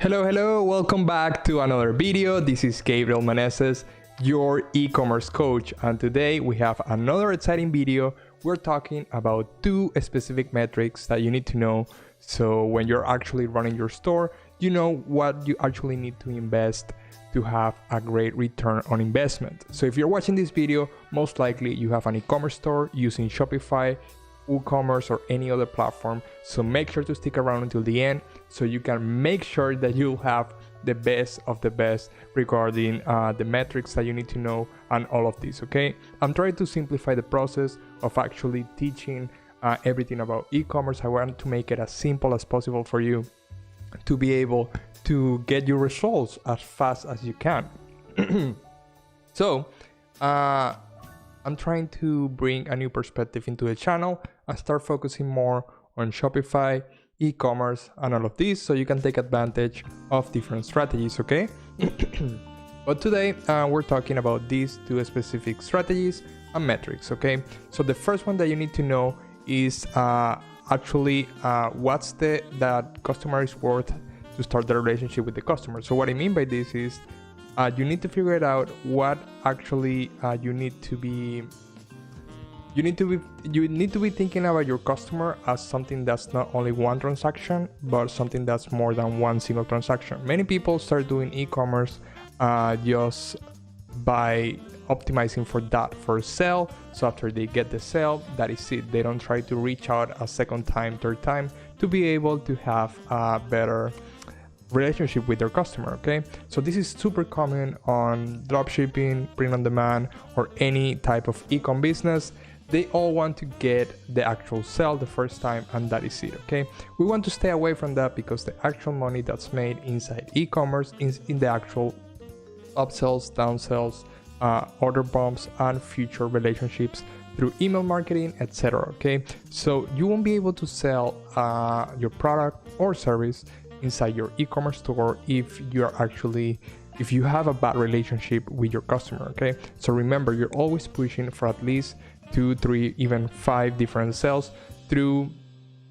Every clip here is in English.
Hello, welcome back to another video. This is Gabriel.meneses, your e-commerce coach, and today we have another exciting video. We're talking about two specific metrics that you need to know, so when you're actually running your store, you know what you actually need to invest to have a great return on investment. So if you're watching this video, most likely you have an e-commerce store using Shopify, WooCommerce, or any other platform, so make sure to stick around until the end so you can make sure that you'll have the best of the best regarding the metrics that you need to know and all of this. Okay, I'm trying to simplify the process of actually teaching everything about e-commerce. I want to make it as simple as possible for you to be able to get your results as fast as you can. So I'm trying to bring a new perspective into the channel and start focusing more on Shopify, e-commerce, and all of this, so you can take advantage of different strategies, okay? But today we're talking about these two specific strategies and metrics, okay? So the first one that you need to know is actually what's that customer is worth to start the relationship with the customer. So what I mean by this is you need to figure it out what actually you need to be thinking about your customer as something that's not only one transaction, but something that's more than one single transaction. Many people start doing e-commerce just by optimizing for that first sale. So after they get the sale, that is it. They don't try to reach out a second time, third time to be able to have a better relationship with their customer. Okay, so this is super common on dropshipping, print on demand, or any type of e-com business. They all want to get the actual sale the first time, and that is it. Okay, we want to stay away from that because the actual money that's made inside e-commerce is in the actual upsells, downsells, order bumps, and future relationships through email marketing, etc. Okay, so you won't be able to sell your product or service inside your e-commerce store if you have a bad relationship with your customer. Okay, so remember, you're always pushing for at least 2, 3, even 5 different sales through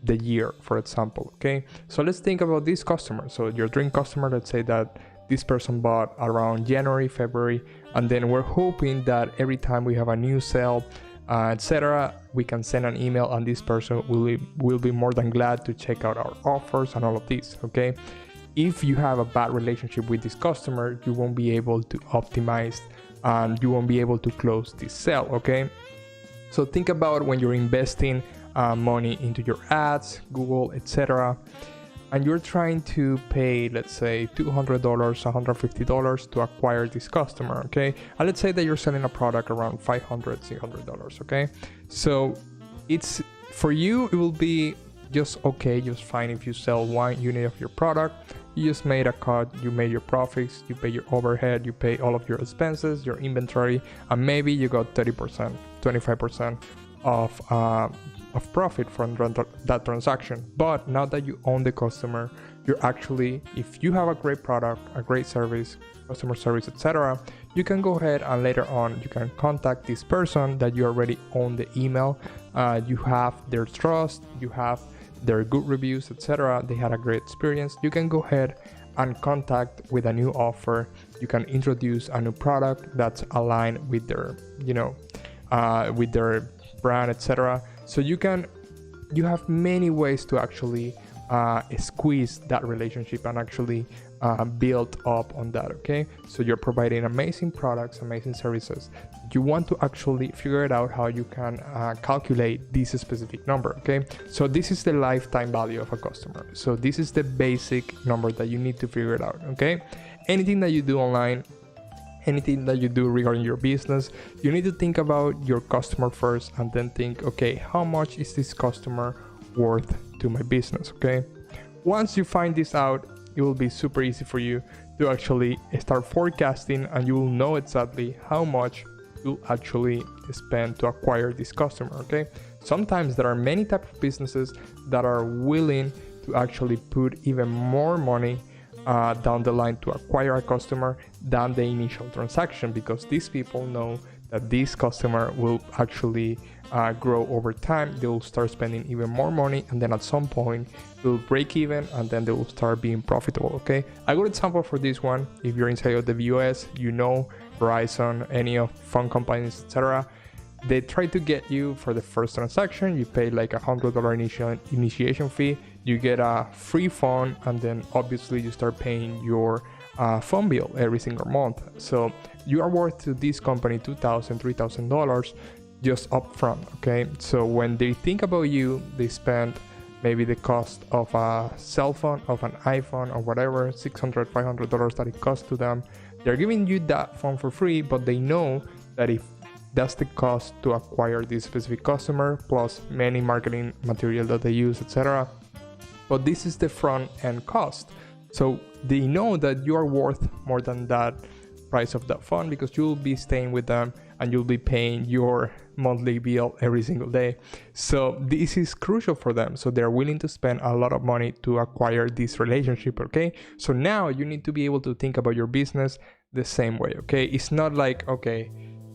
the year, for example. Okay, so let's think about this customer. So your dream customer, let's say that this person bought around January, February, and then we're hoping that every time we have a new sale, etc., we can send an email and this person will be more than glad to check out our offers and all of this. Okay, if you have a bad relationship with this customer, you won't be able to optimize and you won't be able to close this sale. Okay, so think about when you're investing money into your ads, Google, etc., and you're trying to pay, let's say, $200, $150 to acquire this customer. Okay, and let's say that you're selling a product around $500, $600. Okay, so it's for you, it will be just fine if you sell 1 unit of your product. You just made a cut, you made your profits, you pay your overhead, you pay all of your expenses, your inventory, and maybe you got 30%, 25% of profit from that transaction. But now that you own the customer, you're actually, if you have a great product, a great service, customer service, etc., you can go ahead and later on you can contact this person that you already own the email. You have their trust, you have their good reviews, etc. They had a great experience. You can go ahead and contact with a new offer. You can introduce a new product that's aligned with their, with their brand, etc. So you have many ways to actually squeeze that relationship and actually build up on that. Okay, so you're providing amazing products, amazing services. You want to actually figure it out how you can calculate this specific number. Okay, so this is the lifetime value of a customer. So this is the basic number that you need to figure it out. Okay, anything that you do online, anything that you do regarding your business, you need to think about your customer first and then think, okay, how much is this customer worth to my business? Okay, once you find this out, it will be super easy for you to actually start forecasting, and you will know exactly how much you'll actually spend to acquire this customer. Okay, sometimes there are many types of businesses that are willing to actually put even more money down the line to acquire a customer than the initial transaction, because these people know that this customer will actually grow over time. They will start spending even more money, and then at some point they'll break even, and then they will start being profitable. Okay, a good example for this one, if you're inside of the US, you know, Verizon, any of phone companies, etc. They try to get you for the first transaction. You pay like $100 initiation fee, you get a free phone, and then obviously you start paying your phone bill every single month. So you are worth to this company $2,000, $3,000 just upfront. Okay, so when they think about you, they spend maybe the cost of a cell phone, of an iPhone, or whatever, $600, $500 that it costs to them. They're giving you that phone for free, but they know that if that's the cost to acquire this specific customer, plus many marketing material that they use, etc. But this is the front end cost. So they know that you are worth more than that price of that phone, because you'll be staying with them and you'll be paying your monthly bill every single day. So this is crucial for them. So they're willing to spend a lot of money to acquire this relationship. Okay, so now you need to be able to think about your business the same way. Okay, it's not like, okay,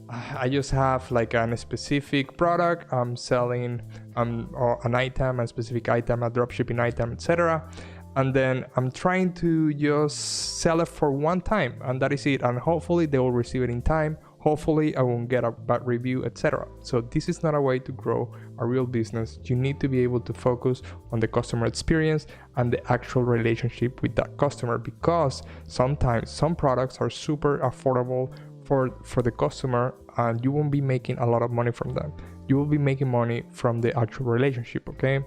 I just have like a specific product, I'm selling or an item, a specific item, a dropshipping item, etc. And then I'm trying to just sell it for one time, and that is it. And hopefully they will receive it in time. Hopefully I won't get a bad review, etc. So this is not a way to grow a real business. You need to be able to focus on the customer experience and the actual relationship with that customer, because sometimes some products are super affordable for the customer, and you won't be making a lot of money from them. You will be making money from the actual relationship. Okay,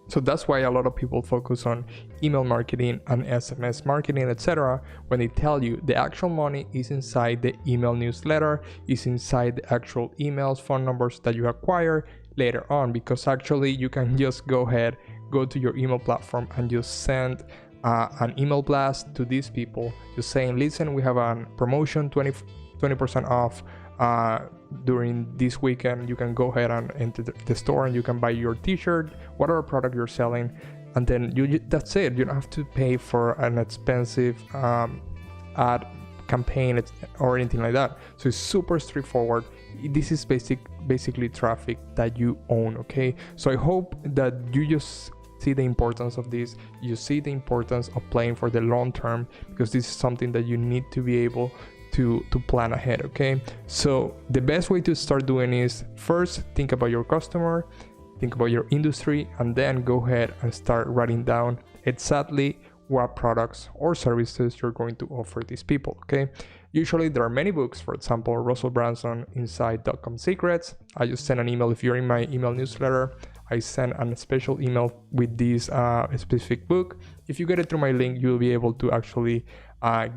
so that's why a lot of people focus on email marketing and SMS marketing, etc. when they tell you the actual money is inside the email newsletter, is inside the actual emails, phone numbers that you acquire later on, because actually you can just go ahead, go to your email platform and just send an email blast to these people just saying, listen, we have a promotion, 20% off during this weekend. You can go ahead and enter the store and you can buy your t-shirt, whatever product you're selling, and then that's it. You don't have to pay for an expensive ad campaign or anything like that. So it's super straightforward. This is basically traffic that you own. Okay, so I hope that you just see the importance of this. You see the importance of playing for the long term, because this is something that you need to be able to plan ahead. Okay, so the best way to start doing is first think about your customer, think about your industry, and then go ahead and start writing down exactly what products or services you're going to offer these people. Okay, usually there are many books. For example, Russell Brunson, Inside.com Secrets. I just send an email. If you're in my email newsletter, I send a special email with this specific book. If you get it through my link, you'll be able to actually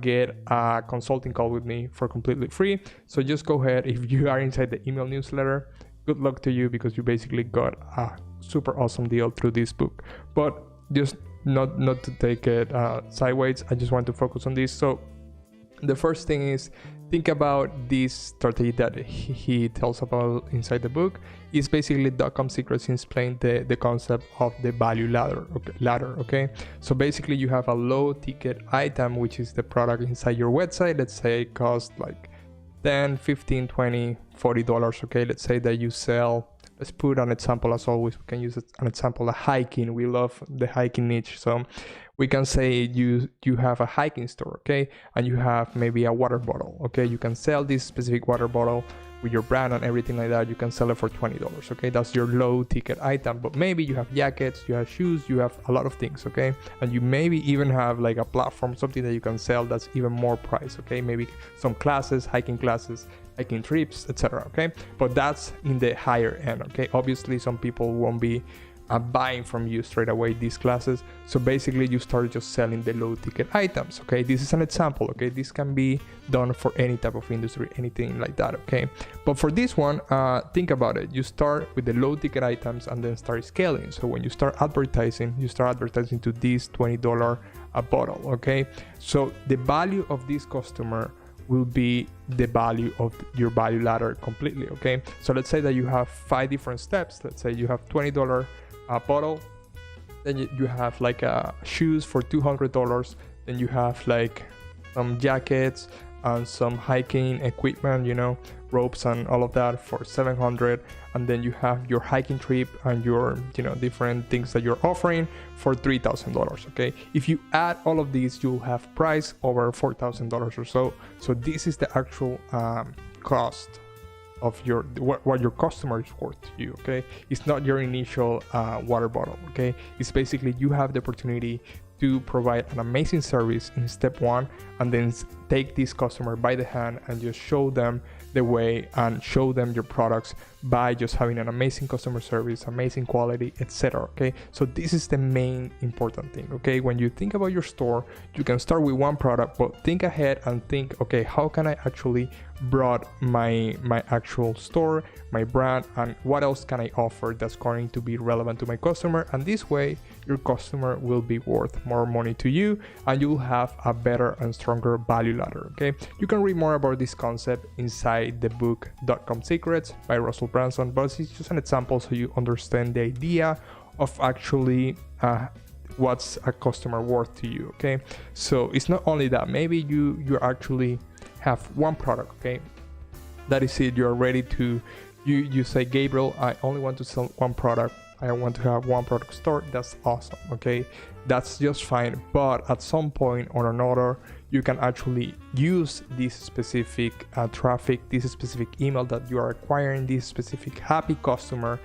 get a consulting call with me for completely free. So just go ahead. If you are inside the email newsletter, good luck to you, because you basically got a super awesome deal through this book. But just not to take it sideways, I just want to focus on this. So the first thing is, think about this strategy that he tells about inside the book. Is basically .com Secrets explain the concept of the value ladder. Okay, so basically you have a low ticket item, which is the product inside your website. Let's say it costs like $10, $15, $20, $40. Okay, let's say that you sell, let's put an example, as always we can use an example, a hiking. We love the hiking niche, so we can say you have a hiking store, okay, and you have maybe a water bottle. Okay, you can sell this specific water bottle with your brand and everything like that. You can sell it for $20. Okay, that's your low ticket item. But maybe you have jackets, you have shoes, you have a lot of things. Okay, and you maybe even have like a platform, something that you can sell that's even more price. Okay, maybe some classes, hiking trips, etc. Okay, but that's in the higher end. Okay, obviously some people won't be buying from you straight away these classes. So basically you start just selling the low ticket items. Okay, this is an example. Okay, this can be done for any type of industry, anything like that. Okay, but for this one, think about it. You start with the low ticket items and then start scaling. So when you start advertising, to this $20 a bottle. Okay, so the value of this customer will be the value of your value ladder completely. Okay, so let's say that you have 5 different steps. Let's say you have $20 a bottle, then you have like shoes for $200, then you have like some jackets, and some hiking equipment, ropes and all of that for $700, and then you have your hiking trip and your different things that you're offering for $3,000. Okay, if you add all of these, you'll have price over $4,000 or so. So this is the actual cost of what your customer is worth to you. Okay, it's not your initial water bottle. Okay, it's basically you have the opportunity to provide an amazing service in step one, and then take this customer by the hand and just show them the way and show them your products by just having an amazing customer service, amazing quality, etc. Okay, so this is the main important thing. Okay, when you think about your store, you can start with one product, but think ahead and think, okay, how can I actually broaden my actual store, my brand, and what else can I offer that's going to be relevant to my customer? And this way your customer will be worth more money to you, and you'll have a better and stronger value ladder. Okay, you can read more about this concept inside the book .com Secrets by Russell Brunson, but it's just an example so you understand the idea of actually what's a customer worth to you. Okay, so it's not only that, maybe you actually have one product. Okay, that is it, you're ready to you say, Gabriel, I only want to sell one product, I want to have one product store. That's awesome. Okay, that's just fine, but at some point or another, you can actually use this specific traffic, this specific email that you are acquiring, this specific happy customer.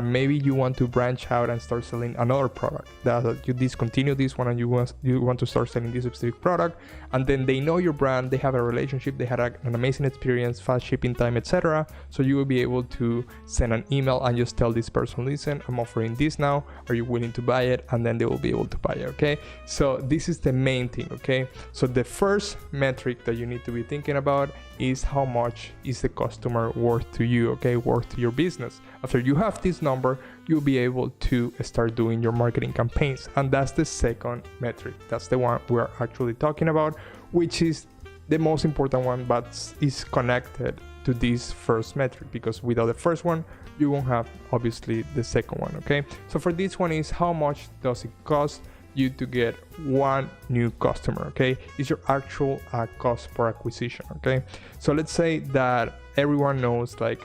Maybe you want to branch out and start selling another product, that you discontinue this one and you want to start selling this specific product, and then they know your brand, they have a relationship, they had an amazing experience, fast shipping time, etc. So you will be able to send an email and just tell this person, listen, I'm offering this now, are you willing to buy it? And then they will be able to buy it. Okay, so this is the main thing. Okay, so the first metric that you need to be thinking about is how much is the customer worth to you, okay, worth to your business. After you have this number, you'll be able to start doing your marketing campaigns, and that's the second metric. That's the one we're actually talking about, which is the most important one, but is connected to this first metric, because without the first one, you won't have obviously the second one. Okay, so for this one is how much does it cost you to get one new customer. Okay, it's your actual cost per acquisition. Okay, so let's say that everyone knows like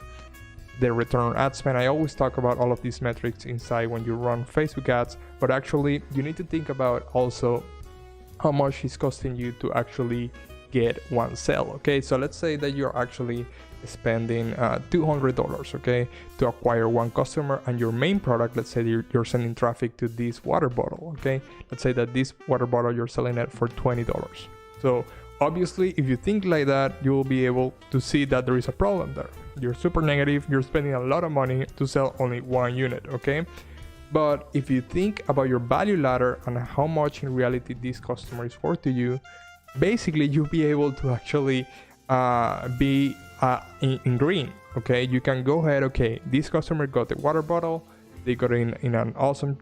the return on ad spend. I always talk about all of these metrics inside when you run Facebook ads, but actually you need to think about also how much it's costing you to actually get one sale. Okay, so let's say that you're actually spending $200, okay, to acquire one customer, and your main product, let's say you're sending traffic to this water bottle. Okay, let's say that this water bottle you're selling it for $20. So obviously if you think like that, you will be able to see that there is a problem there. You're super negative, you're spending a lot of money to sell only one unit. Okay, but if you think about your value ladder and how much in reality this customer is worth to you, basically you'll be able to actually be in green. Okay, you can go ahead, okay, this customer got the water bottle, they got it in an awesome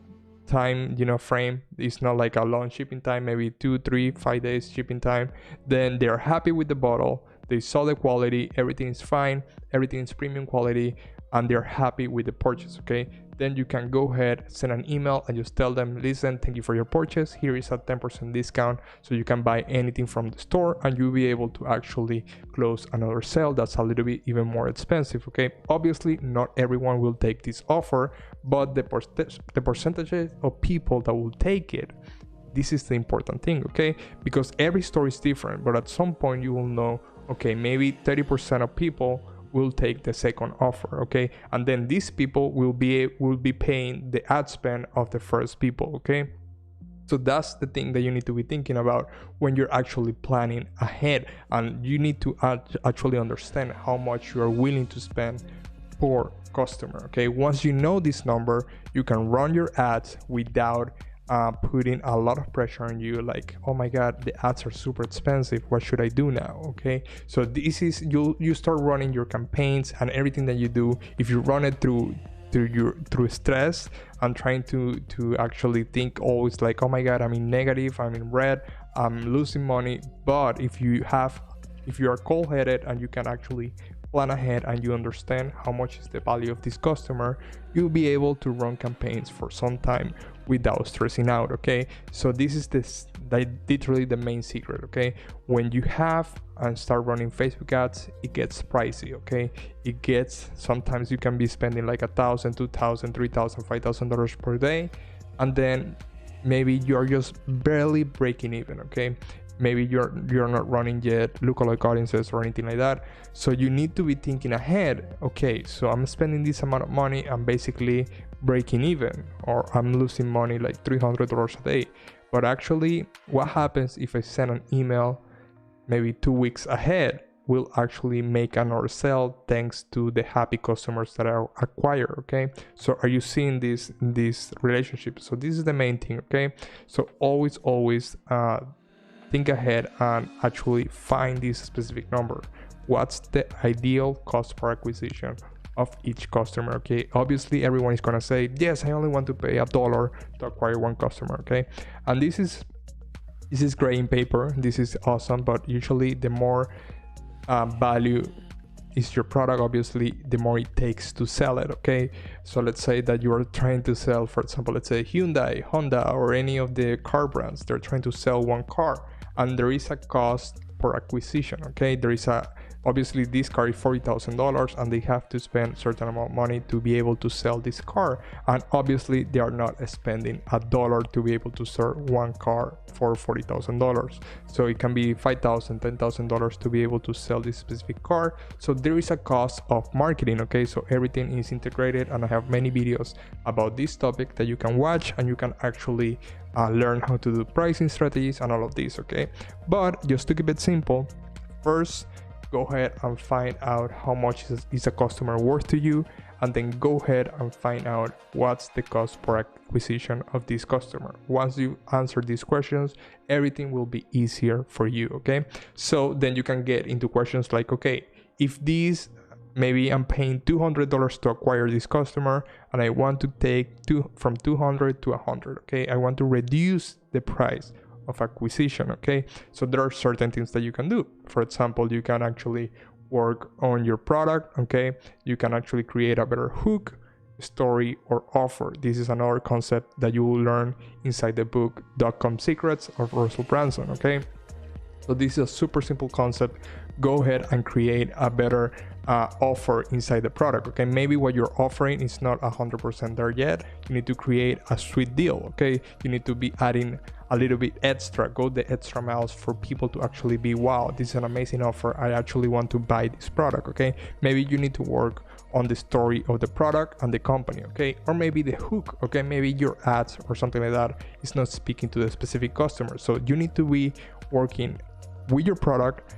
time, frame. It's not like a long shipping time, maybe 2, 3, 5 days shipping time. Then they're happy with the bottle, they saw the quality, everything is fine, everything is premium quality, and they're happy with the purchase. Okay, then you can go ahead, send an email and just tell them, listen, thank you for your purchase, here is a 10% discount so you can buy anything from the store, and you'll be able to actually close another sale that's a little bit even more expensive. Okay, obviously not everyone will take this offer, but the percentage of people that will take it, this is the important thing. Okay, because every store is different, but at some point you will know, okay, maybe 30% of people will take the second offer. Okay, and then these people will be paying the ad spend of the first people. Okay, so that's the thing that you need to be thinking about when you're actually planning ahead, and you need to actually understand how much you are willing to spend per customer. Okay, once you know this number, you can run your ads without putting a lot of pressure on you, like, oh my god, the ads are super expensive, what should I do now? Okay, so this is you start running your campaigns and everything that you do. If you run it through stress and trying to actually think always like, oh my god, I'm in negative, I'm in red, I'm losing money. But if you are cold-headed and you can actually plan ahead and you understand how much is the value of this customer, you'll be able to run campaigns for some time without stressing out. Okay, so this is literally the main secret. Okay, when you have and start running Facebook ads, it gets pricey. Okay, it gets, sometimes you can be spending like $1,000, $2,000, $3,000, $5,000 per day, and then maybe you're just barely breaking even. Okay, maybe you're not running yet lookalike audiences or anything like that, so you need to be thinking ahead. Okay, so I'm spending this amount of money, I'm basically breaking even, or I'm losing money like $300 a day. But actually, what happens if I send an email maybe 2 weeks ahead will actually make another sale thanks to the happy customers that I acquire. Okay, so are you seeing this relationship? So this is the main thing. Okay, so always think ahead and actually find this specific number. What's the ideal cost per acquisition of each customer? Okay, obviously everyone is gonna say, yes, I only want to pay $1 to acquire one customer. Okay, and this is great in paper, this is awesome, but usually the more value is your product, obviously the more it takes to sell it. Okay, so let's say that you are trying to sell, for example, let's say Hyundai, Honda, or any of the car brands, they're trying to sell one car, and there is a cost per acquisition. Okay, there is a, obviously this car is $40,000 and they have to spend a certain amount of money to be able to sell this car, and obviously they are not spending $1 to be able to sell one car for $40,000. So it can be $5,000, $10,000 to be able to sell this specific car. So there is a cost of marketing. Okay, so everything is integrated, and I have many videos about this topic that you can watch, and you can actually learn how to do pricing strategies and all of this. Okay, but just to keep it simple, first go ahead and find out how much is a customer worth to you, and then go ahead and find out what's the cost per acquisition of this customer. Once you answer these questions, everything will be easier for you. Okay, so then you can get into questions like, okay, if these, maybe I'm paying $200 to acquire this customer, and I want to take from 200 to 100. Okay, I want to reduce the price of acquisition. Okay, so there are certain things that you can do. For example, you can actually work on your product. Okay, you can actually create a better hook, story, or offer. This is another concept that you will learn inside the book .com Secrets of Russell Brunson. Okay, so this is a super simple concept. Go ahead and create a better offer inside the product. Okay, maybe what you're offering is not 100% there yet. You need to create a sweet deal. Okay, you need to be adding a little bit extra, go the extra miles for people to actually be, wow, this is an amazing offer, I actually want to buy this product. Okay, maybe you need to work on the story of the product and the company. Okay, or maybe the hook. Okay, maybe your ads or something like that is not speaking to the specific customer, so you need to be working with your product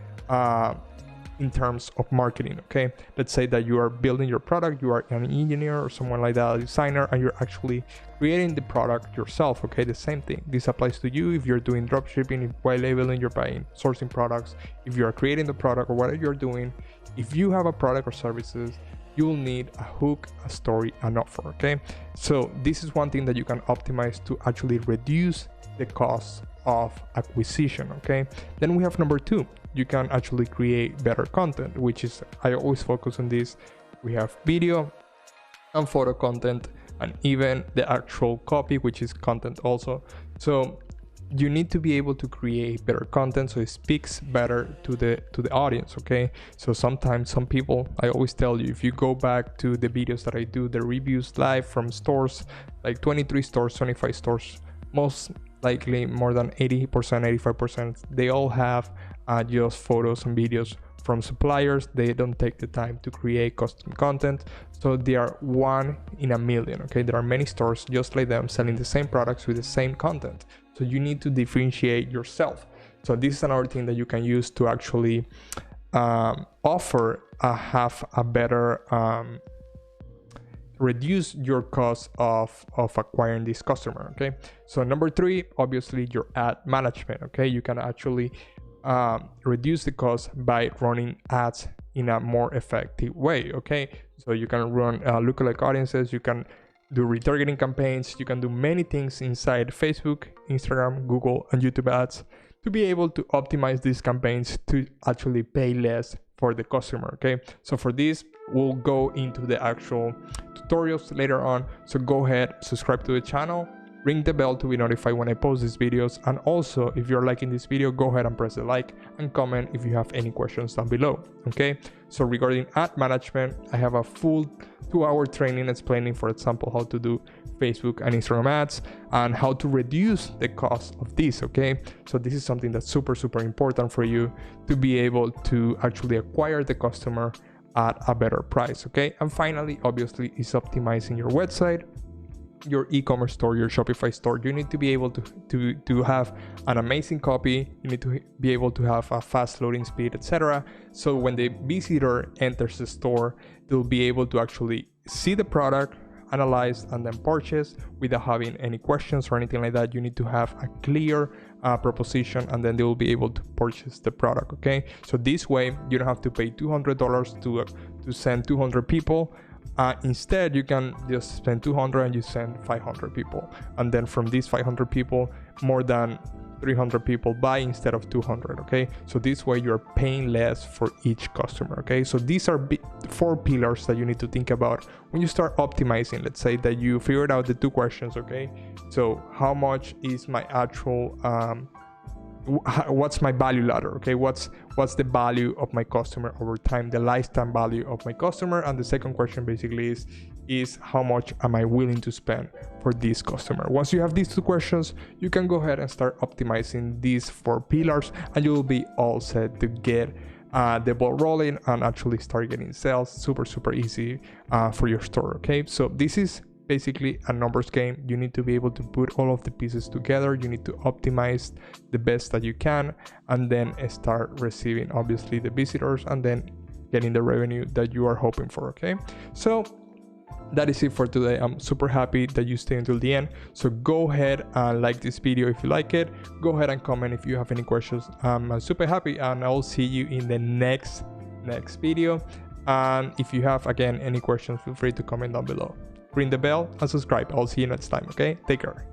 in terms of marketing. Okay, let's say that you are building your product, you are an engineer or someone like that, a designer, and you're actually creating the product yourself. Okay, the same thing, this applies to you if you're doing dropshipping, if white labeling, you're buying, sourcing products, if you are creating the product or whatever you're doing. If you have a product or services, you will need a hook, a story, an offer. Okay, so this is one thing that you can optimize to actually reduce the cost of acquisition. Okay, then we have number 2, you can actually create better content, which is, I always focus on this. We have video and photo content, and even the actual copy, which is content also. So you need to be able to create better content so it speaks better to the audience. Okay, so sometimes some people, I always tell you, if you go back to the videos that I do, the reviews live from stores, like 23 stores, 25 stores, most likely more than 80%, 85%, they all have just photos and videos from suppliers. They don't take the time to create custom content, so they are 1 in a million. Okay, there are many stores just like them selling the same products with the same content, so you need to differentiate yourself. So this is another thing that you can use to actually have a better reduce your cost of acquiring this customer. Okay, so number 3, obviously your ad management. Okay, you can actually reduce the cost by running ads in a more effective way. Okay, so you can run lookalike audiences, you can do retargeting campaigns, you can do many things inside Facebook, Instagram, Google, and YouTube ads to be able to optimize these campaigns to actually pay less for the customer. Okay, so for this we'll go into the actual tutorials later on, so go ahead, subscribe to the channel, ring the bell to be notified when I post these videos. And also, if you're liking this video, go ahead and press the like and comment if you have any questions down below. Okay, so regarding ad management, I have a full 2-hour training explaining, for example, how to do Facebook and Instagram ads and how to reduce the cost of this. Okay, so this is something that's super important for you to be able to actually acquire the customer at a better price. Okay, and finally, obviously, is optimizing your website, your e-commerce store, your Shopify store. You need to be able to have an amazing copy. You need to be able to have a fast loading speed, etc. So when the visitor enters the store, they'll be able to actually see the product, analyze, and then purchase without having any questions or anything like that. You need to have a clear proposition, and then they will be able to purchase the product. Okay, so this way you don't have to pay $200 to send 200 people. Instead, you can just spend 200 and you send 500 people, and then from these 500 people, more than 300 people buy instead of 200. Okay, so this way you're paying less for each customer. Okay, so these are 4 pillars that you need to think about when you start optimizing. Let's say that you figured out the 2 questions. Okay, so how much is my actual what's my value ladder? Okay, what's the value of my customer over time, the lifetime value of my customer? And the second question basically is how much am I willing to spend for this customer? Once you have these 2 questions, you can go ahead and start optimizing these 4 pillars, and you'll be all set to get the ball rolling and actually start getting sales super easy for your store. Okay, so this is basically a numbers game. You need to be able to put all of the pieces together. You need to optimize the best that you can, and then start receiving obviously the visitors, and then getting the revenue that you are hoping for. Okay, so that is it for today. I'm super happy that you stay until the end. So go ahead and like this video if you like it. Go ahead and comment if you have any questions. I'm super happy, and I'll see you in the next video. And if you have again any questions, feel free to comment down below. Ring the bell and subscribe. I'll see you next time. Okay, take care.